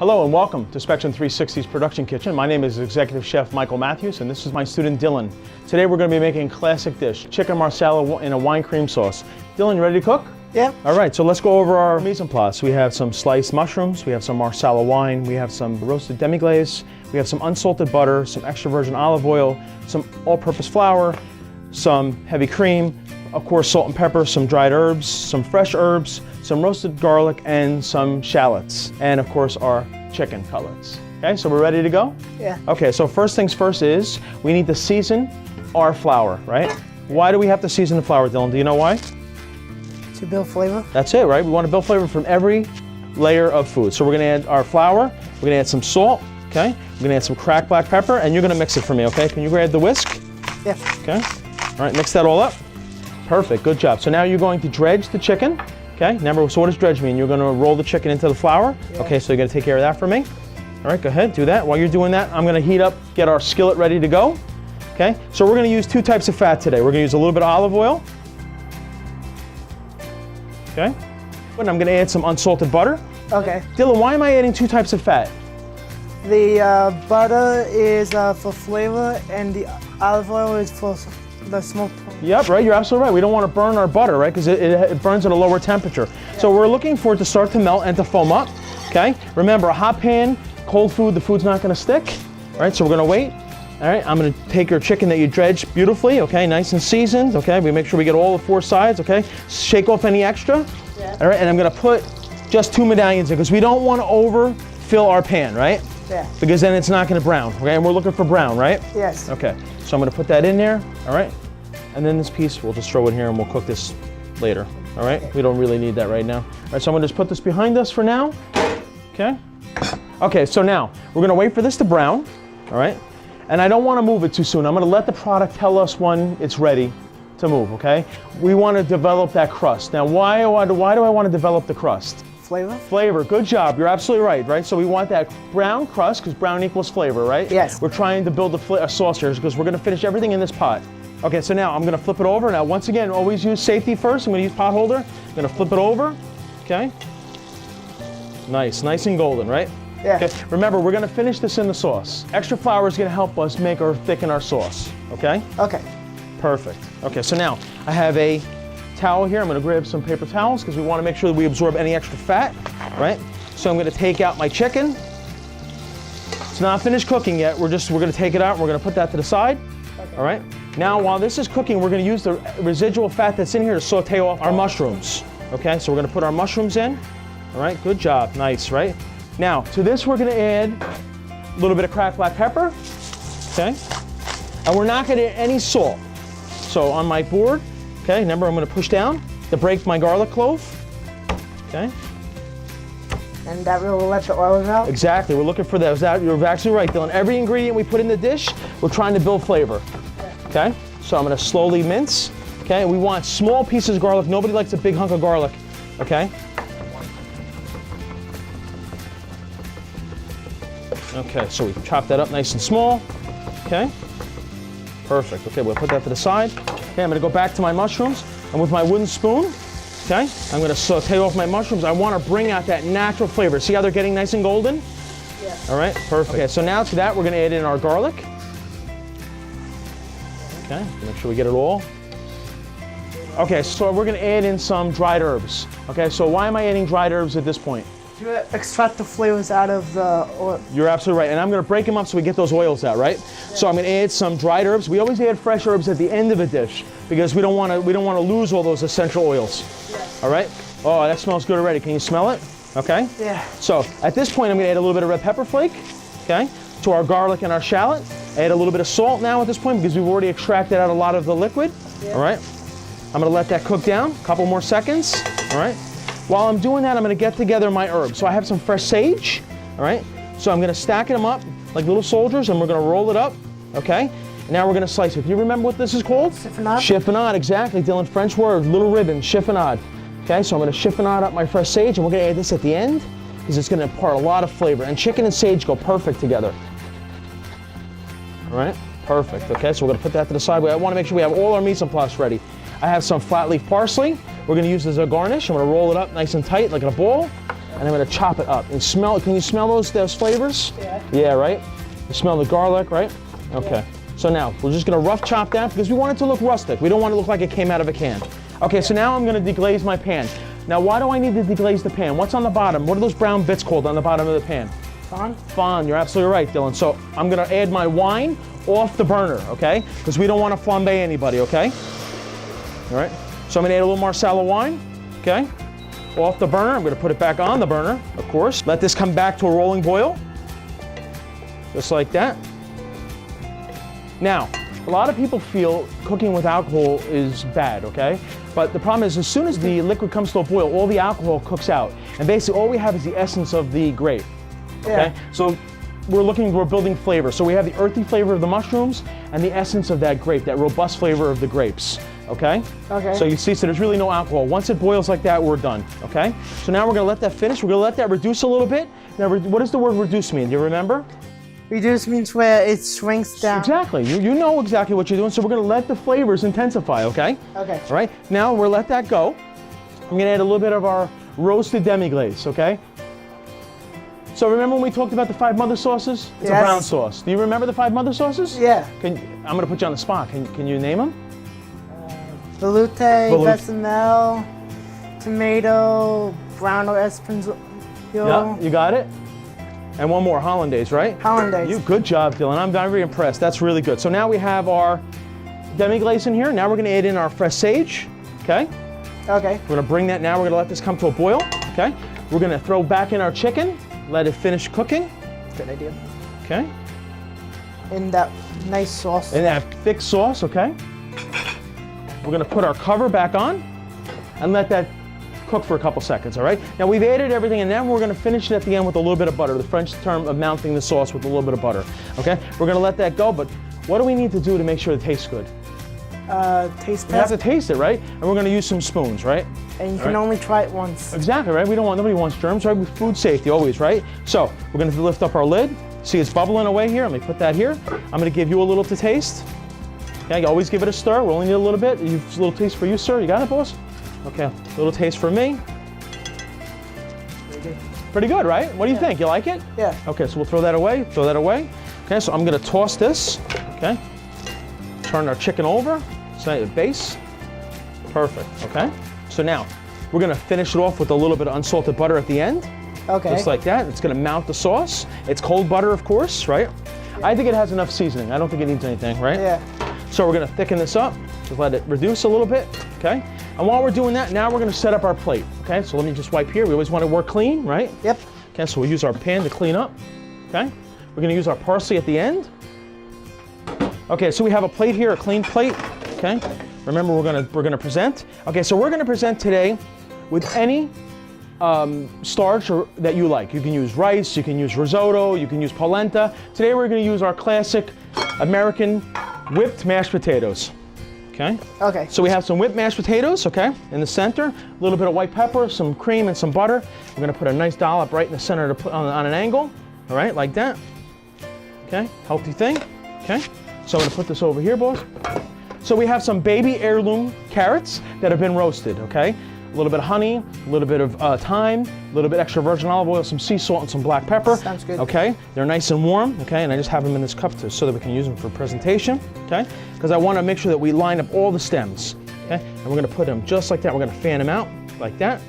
Hello and welcome to Spectrum 360's production kitchen. My name is Executive Chef Michael Matthews and this is my student Dylan. Today we're going to be making a classic dish, chicken marsala in a wine cream sauce. Dylan, you ready to cook? Yeah. All right, so let's go over our mise en place. We have some sliced mushrooms, we have some marsala wine, we have some roasted demi-glace, we have some unsalted butter, some extra virgin olive oil, some all-purpose flour, some heavy cream, of course salt and pepper, some dried herbs, some fresh herbs, some roasted garlic, and some shallots, and of course our chicken cutlets. Okay, so we're ready to go? Yeah. Okay, so first things first is we need to season our flour, right? Why do we have to season the flour, Dylan? Do you know why? To build flavor. That's it, right? We want to build flavor from every layer of food. So we're gonna add our flour, we're gonna add some salt, okay? We're gonna add some cracked black pepper, and you're gonna mix it for me, okay? Can you grab the whisk? Yeah. Okay. All right, mix that all up. Perfect, good job. So now you're going to dredge the chicken, okay? Remember, so what does dredge mean? You're gonna roll the chicken into the flour. Yeah. Okay, so you're gonna take care of that for me. All right, go ahead, do that. While you're doing that, I'm gonna heat up, get our skillet ready to go. Okay, so we're gonna use two types of fat today. We're gonna use a little bit of olive oil. Okay, and I'm gonna add some unsalted butter. Okay. Dylan, why am I adding two types of fat? The butter is for flavor and the olive oil is for the smoke. Yep, right, you're absolutely right. We don't want to burn our butter, right, because it burns at a lower temperature. Yeah. So we're looking for it to start to melt and to foam up, okay? Remember, a hot pan, cold food, the food's not gonna stick, right? So we're gonna wait. All right, I'm gonna take your chicken that you dredged beautifully, okay, nice and seasoned, okay? We make sure we get all the four sides, okay? Shake off any extra. Yeah. All right, and I'm gonna put just 2 medallions in because we don't want to overfill our pan, right? Yeah. Because then it's not gonna brown, okay? And we're looking for brown, right? Yes. Okay, so I'm gonna put that in there, all right? And then this piece, we'll just throw it here and we'll cook this later, all right? Okay. We don't really need that right now. All right, so I'm gonna just put this behind us for now, okay? Okay, so now, we're gonna wait for this to brown, all right? And I don't wanna move it too soon. I'm gonna let the product tell us when it's ready to move, okay? We wanna develop that crust. Now, why do I wanna develop the crust? Flavor? Flavor, good job, you're absolutely right, right? So we want that brown crust, because brown equals flavor, right? Yes. We're trying to build a sauce here, because we're gonna finish everything in this pot. Okay, so now I'm gonna flip it over. Now, once again, always use safety first. I'm gonna use pot holder. I'm gonna flip it over, okay? Nice and golden, right? Yeah. Okay. Remember, we're gonna finish this in the sauce. Extra flour is gonna help us make or thicken our sauce, okay? Okay. Perfect. Okay, so now I have a towel here. I'm gonna grab some paper towels because we wanna make sure that we absorb any extra fat, right? So I'm gonna take out my chicken. It's not finished cooking yet. We're gonna take it out and we're gonna put that to the side, okay. All right? Now, while this is cooking, we're gonna use the residual fat that's in here to saute off our mushrooms, okay? So we're gonna put our mushrooms in, all right? Good job, nice, right? Now, to this we're gonna add a little bit of cracked black pepper, okay? And we're not gonna add any salt. So on my board, okay, remember I'm gonna push down to break my garlic clove, okay? And that will let the oils out? Exactly, we're looking for that. You're actually right, Dylan. Every ingredient we put in the dish, we're trying to build flavor, okay? So I'm gonna slowly mince, okay? We want small pieces of garlic. Nobody likes a big hunk of garlic, okay? Okay, so we chop that up nice and small, okay? Perfect, okay, we'll put that to the side. Okay, I'm gonna go back to my mushrooms, and with my wooden spoon, okay, I'm gonna saute off my mushrooms. I wanna bring out that natural flavor. See how they're getting nice and golden? Yeah. All right, perfect. Okay, so now to that, we're gonna add in our garlic. Okay, make sure we get it all. Okay, so we're gonna add in some dried herbs. Okay, so why am I adding dried herbs at this point? To extract the flavors out of the oil. You're absolutely right, and I'm gonna break them up so we get those oils out, right? Yeah. So I'm gonna add some dried herbs. We always add fresh herbs at the end of a dish because we don't wanna lose all those essential oils. Yeah. All right? Oh, that smells good already. Can you smell it? Okay? Yeah. So at this point, I'm gonna add a little bit of red pepper flake, okay, to our garlic and our shallot. Add a little bit of salt now at this point because we've already extracted out a lot of the liquid. Yeah. All right? I'm gonna let that cook down a couple more seconds. All right? While I'm doing that, I'm gonna get together my herbs. So I have some fresh sage, all right? So I'm gonna stack them up like little soldiers and we're gonna roll it up, okay? And now we're gonna slice it. Do you remember what this is called? Chiffonade. Chiffonade, exactly, Dylan, French word, little ribbon, chiffonade. Okay, so I'm gonna chiffonade up my fresh sage and we're gonna add this at the end because it's gonna impart a lot of flavor. And chicken and sage go perfect together. All right, perfect, okay? So we're gonna put that to the side. I wanna make sure we have all our mise en place ready. I have some flat leaf parsley. We're gonna use this as a garnish. I'm gonna roll it up nice and tight like in a ball. and I'm gonna chop it up. And smell, can you smell those flavors? Yeah. Yeah, right? You smell the garlic, right? Okay. So now, we're just gonna rough chop that because we want it to look rustic. We don't want it to look like it came out of a can. Okay, so now I'm gonna deglaze my pan. Now, why do I need to deglaze the pan? What's on the bottom? What are those brown bits called on the bottom of the pan? Fond? Fond, you're absolutely right, Dylan. So I'm gonna add my wine off the burner, okay? Because we don't wanna flambe anybody, okay? All right, so I'm gonna add a little Marsala wine, okay? Off the burner, I'm gonna put it back on the burner, of course. Let this come back to a rolling boil, just like that. Now, a lot of people feel cooking with alcohol is bad, okay? But the problem is, as soon as the liquid comes to a boil, all the alcohol cooks out. And basically, all we have is the essence of the grape, okay? Yeah. So we're building flavor. So we have the earthy flavor of the mushrooms and the essence of that grape, that robust flavor of the grapes, okay? Okay. So you see, so there's really no alcohol. Once it boils like that, we're done, okay? So now we're gonna let that finish. We're gonna let that reduce a little bit. Now, what does the word reduce mean? Do you remember? Reduce means where it shrinks down. Exactly. You know exactly what you're doing. So we're going to let the flavors intensify, okay? Okay. All right. Now we'll let that go. I'm going to add a little bit of our roasted demi-glaze, okay? So remember when we talked about the 5 mother sauces? It's a Yes. brown sauce. Do you remember the 5 mother sauces? Yeah. I'm going to put you on the spot. Can you name them? Velouté, bechamel, tomato, brown or Espanol. Yeah. You got it? And one more, hollandaise, right? Hollandaise. Good job, Dylan. I'm very impressed. That's really good. So now we have our demi-glaze in here. Now we're going to add in our fresh sage, okay? Okay. We're going to bring that now. We're going to let this come to a boil, okay? We're going to throw back in our chicken, let it finish cooking, Good idea. okay? In that nice sauce. And that thick sauce, okay? We're going to put our cover back on and let that cook for a couple seconds, all right? Now we've added everything, and now we're going to finish it at the end with a little bit of butter, the French term of mounting the sauce with a little bit of butter, okay? We're going to let that go, but what do we need to do to make sure it tastes good? Taste We have test. to taste it, right? And we're going to use some spoons, right? And you can only try it once. Exactly, right? Nobody wants germs, right? With food safety always, right? So we're going to lift up our lid. See, it's bubbling away here. Let me put that here. I'm going to give you a little to taste. Okay, you always give it a stir. We only need a little bit. A little taste for you, sir. You got it, boss? Okay, a little taste for me. Pretty good, right? What do you think? You like it? Yeah. Okay, so we'll throw that away. Throw that away. Okay, so I'm going to toss this. Okay. Turn our chicken over. Set the base. Perfect. Okay. So now we're going to finish it off with a little bit of unsalted butter at the end. Okay. Just like that. It's going to mount the sauce. It's cold butter, of course, right? Yeah. I think it has enough seasoning. I don't think it needs anything, right? Yeah. So we're going to thicken this up. Just let it reduce a little bit. Okay. And while we're doing that, now we're going to set up our plate. Okay. So let me just wipe here. We always want to work clean, right? Yep. Okay. So we'll use our pan to clean up. Okay. We're going to use our parsley at the end. Okay. So we have a plate here, a clean plate. Okay. Remember, we're gonna present. Okay, so we're gonna present today with any starch that you like. You can use rice, you can use risotto, you can use polenta. Today we're gonna use our classic American whipped mashed potatoes. Okay. Okay. So we have some whipped mashed potatoes. Okay, in the center, a little bit of white pepper, some cream, and some butter. We're gonna put a nice dollop right in the center to put on an angle. All right, like that. Okay, healthy thing. Okay. So I'm gonna put this over here, boss. So we have some baby heirloom carrots that have been roasted, okay? A little bit of honey, a little bit of thyme, a little bit extra virgin olive oil, some sea salt, and some black pepper. Sounds good. Okay, they're nice and warm, okay? And I just have them in this cup so that we can use them for presentation, okay? Because I want to make sure that we line up all the stems, okay? And we're going to put them just like that. We're going to fan them out like that.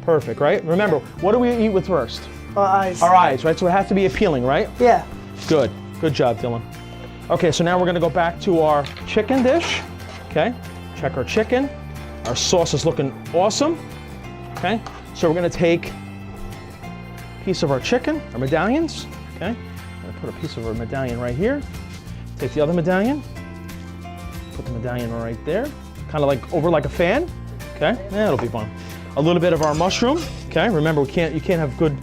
Perfect, right? Remember, what do we eat with first? Our eyes. Our eyes, right? So it has to be appealing, right? Yeah. Good. Good job, Dylan. Okay, so now we're gonna go back to our chicken dish. Okay, check our chicken. Our sauce is looking awesome. Okay, so we're gonna take a piece of our chicken, our medallions. Okay, I'm gonna put a piece of our medallion right here. Take the other medallion, put the medallion right there. Kind of like over like a fan. Okay, yeah, it'll be fun. A little bit of our mushroom. Okay, remember you can't have good.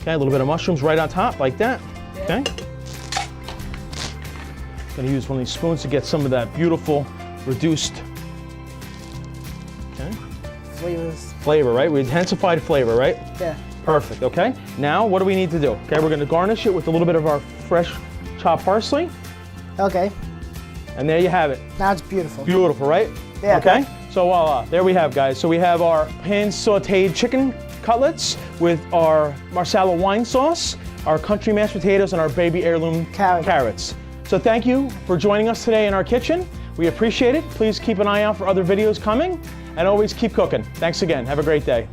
Okay, a little bit of mushrooms right on top like that. Okay. Going to use one of these spoons to get some of that beautiful reduced flavor, right? We intensified flavor, right? Yeah. Perfect, okay? Now, what do we need to do? Okay, we're going to garnish it with a little bit of our fresh chopped parsley. Okay. And there you have it. Now it's beautiful. Beautiful, right? Yeah. Okay, so voila, there we have, guys. So we have our pan sauteed chicken cutlets with our Marsala wine sauce, our country mashed potatoes, and our baby heirloom carrots. So thank you for joining us today in our kitchen. We appreciate it. Please keep an eye out for other videos coming, and always keep cooking. Thanks again. Have a great day.